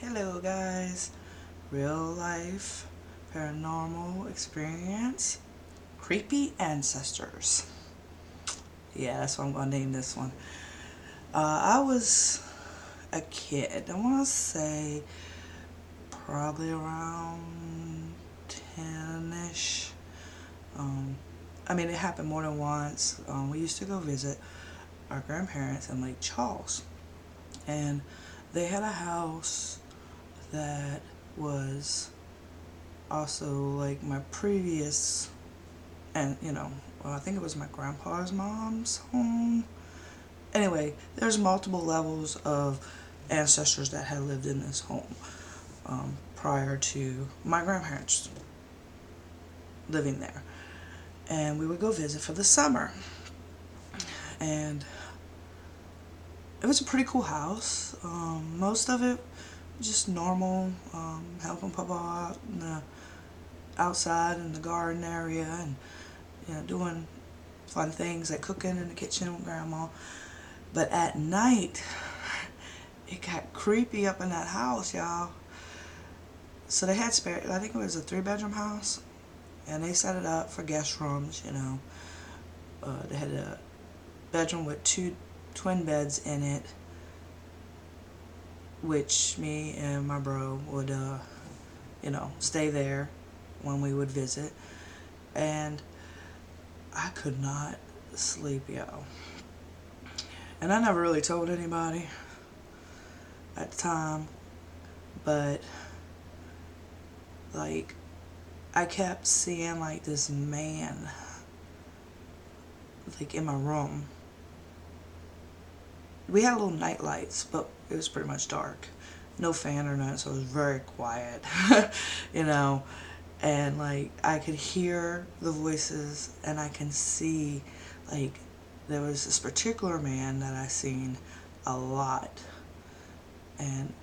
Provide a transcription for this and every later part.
Hello guys, real life paranormal experience, creepy ancestors. Yeah, that's what I'm gonna name this one. I was a kid. I want to say probably around 10ish. Um, it happened more than once. We used to go visit our grandparents in Lake Charles, and they had a house that was also like my previous, and I think it was my grandpa's mom's home. Anyway, there's multiple levels of ancestors that had lived in this home prior to my grandparents living there, and we would go visit for the summer. And it was a pretty cool house. Most of it just normal, helping Papa out in the outside in the garden area, and doing fun things like cooking in the kitchen with Grandma. But at night, it got creepy up in that house, y'all. So they had spare, I think it was a 3-bedroom house, and they set it up for guest rooms. They had a bedroom with 2 twin beds in it, which me and my bro would, stay there when we would visit. And I could not sleep, yo. And I never really told anybody at the time, but like I kept seeing like this man like in my room. We had little night lights, but it was pretty much dark. No fan or nothing, so it was very quiet. you know. And like I could hear the voices, and I can see like there was this particular man that I seen a lot, and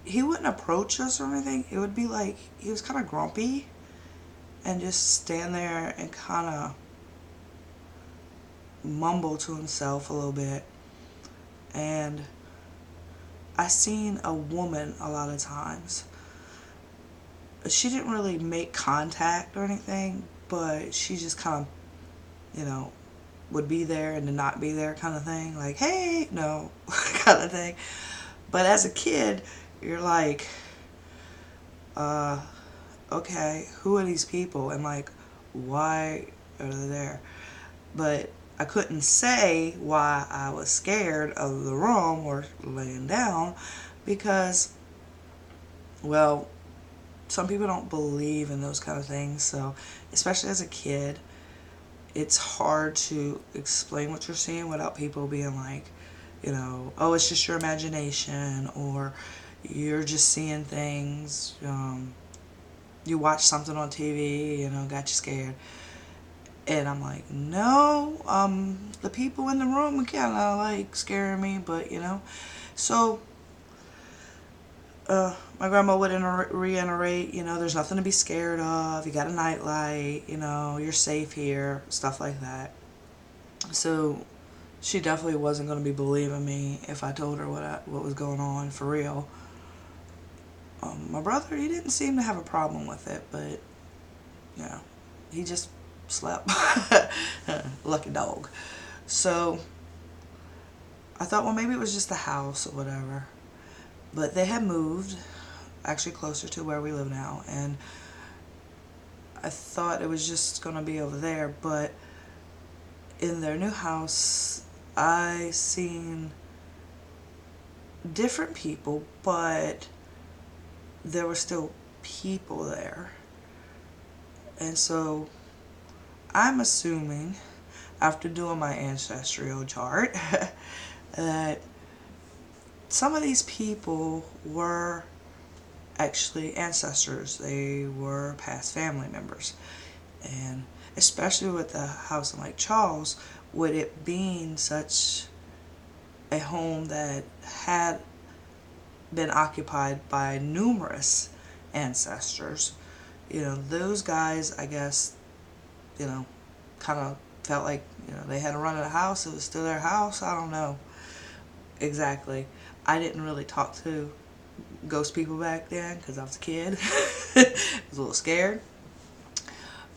he wouldn't approach us or anything. It would be like he was kind of grumpy and just stand there and kind of mumble to himself a little bit. And I seen a woman a lot of times. She didn't really make contact or anything, but she just kind of, would be there and then not be there kind of thing. Like, hey, no, kind of thing. But as a kid, you're like, okay, who are these people? And like, why are they there? But I couldn't say why I was scared of the room or laying down because, well, some people don't believe in those kind of things. So, especially as a kid, it's hard to explain what you're seeing without people being like, oh, it's just your imagination, or you're just seeing things. You watch something on TV, got you scared. And I'm like, no, the people in the room are kind of like scaring me, but So, my grandma would reiterate, there's nothing to be scared of. You got a nightlight, you're safe here, stuff like that. So, she definitely wasn't going to be believing me if I told her what was going on for real. My brother, he didn't seem to have a problem with it, but he just slept. Lucky dog. So I thought, well, maybe it was just the house or whatever. But they had moved actually closer to where we live now, and I thought it was just going to be over there. But in their new house, I seen different people, but there were still people there. And so I'm assuming, after doing my ancestral chart, that some of these people were actually ancestors. They were past family members. And especially with the house in Lake Charles, with it being such a home that had been occupied by numerous ancestors, those guys, I guess, kind of felt like, they had a run of the house. It was still their house. I don't know exactly. I didn't really talk to ghost people back then because I was a kid. I was a little scared.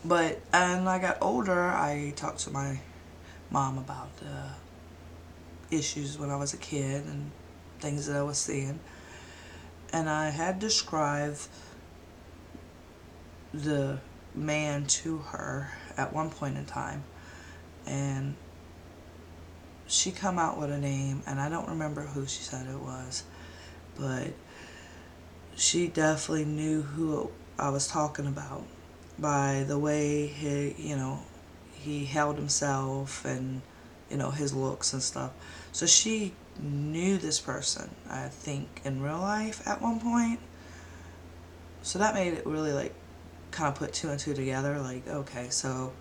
But as I got older, I talked to my mom about issues when I was a kid and things that I was seeing. And I had described the man to her at one point in time. And she come out with a name, and I don't remember who she said it was, but she definitely knew who I was talking about by the way he held himself and his looks and stuff. So she knew this person, I think, in real life at one point. So that made it really like kind of put two and two together. Like, okay, so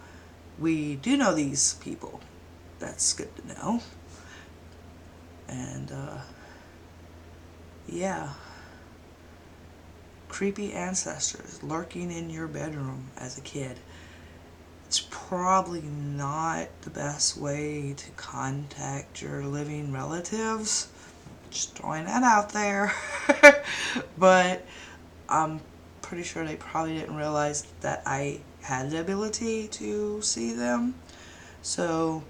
we do know these people. That's good to know. And yeah, creepy ancestors lurking in your bedroom as a kid. It's probably not the best way to contact your living relatives. Just throwing that out there. But I'm pretty sure they probably didn't realize that I had the ability to see them. So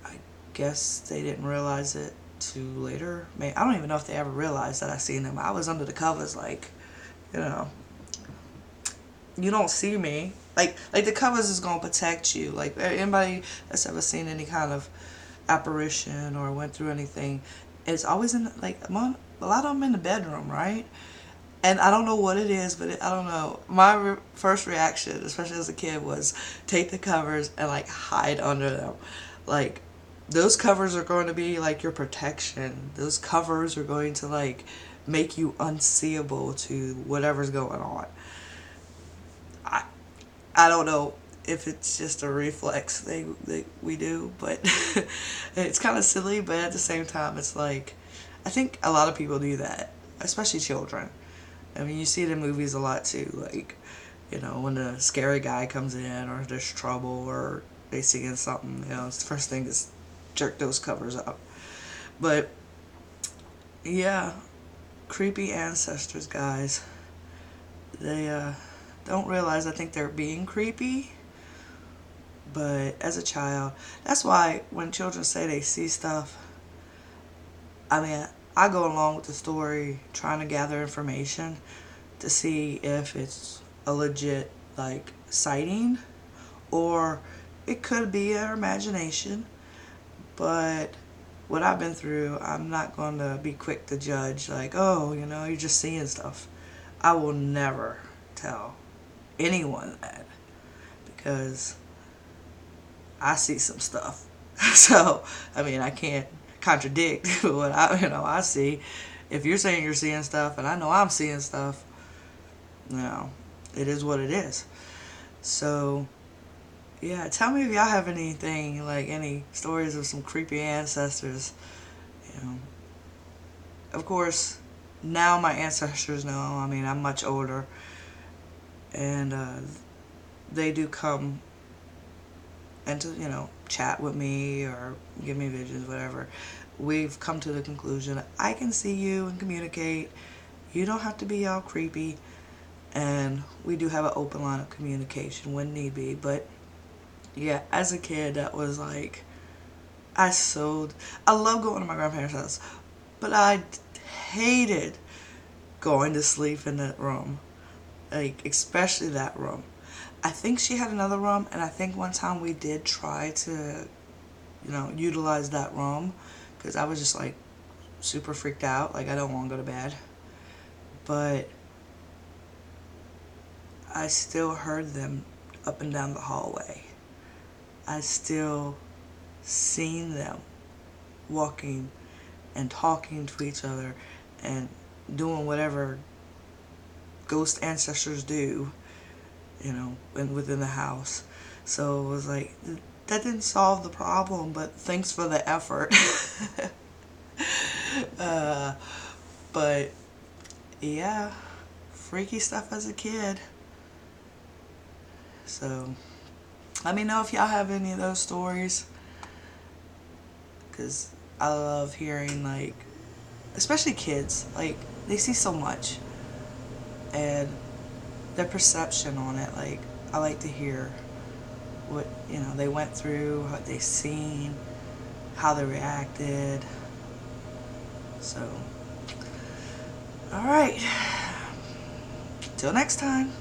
I guess they didn't realize it too later. I don't even know if they ever realized that I seen them. I was under the covers, like, you know, you don't see me. Like the covers is gonna protect you. Like anybody that's ever seen any kind of apparition or went through anything, it's always in like a lot of them in the bedroom, right? And I don't know what it is, but I don't know. My first reaction, especially as a kid, was take the covers and like hide under them. Like those covers are going to be like your protection. Those covers are going to like make you unseeable to whatever's going on. I I don't know if it's just a reflex thing that we do, but it's kind of silly. But at the same time, it's like I think a lot of people do that, especially children. I mean, you see it in movies a lot too, like, when the scary guy comes in or there's trouble or they see in something, it's the first thing is jerk those covers up. But, yeah, creepy ancestors, guys. They don't realize, I think they're being creepy, but as a child, that's why when children say they see stuff, I mean, I go along with the story trying to gather information to see if it's a legit like sighting or it could be our imagination. But what I've been through, I'm not going to be quick to judge like, oh, you're just seeing stuff. I will never tell anyone that because I see some stuff. So, I mean, I can't contradict what I see. If you're saying you're seeing stuff and I know I'm seeing stuff, it is what it is. So, yeah, tell me if y'all have anything, like any stories of some creepy ancestors. Of course, now my ancestors know. I mean, I'm much older, and they do come and to chat with me or give me visions, whatever. We've come to the conclusion I can see you and communicate. You don't have to be all creepy, and we do have an open line of communication when need be. But yeah, as a kid, that was like I love going to my grandparents' house, but I hated going to sleep in that room, like especially that room. I think she had another room, and I think one time we did try to, utilize that room because I was just like super freaked out. Like, I don't want to go to bed. But I still heard them up and down the hallway. I still seen them walking and talking to each other and doing whatever ghost ancestors do, within the house. So it was like, that didn't solve the problem, but thanks for the effort. But yeah, freaky stuff as a kid. So let me know if y'all have any of those stories, because I love hearing, like, especially kids, like they see so much, and their perception on it, like, I like to hear what, you know, they went through, what they seen, how they reacted. So, alright, till next time.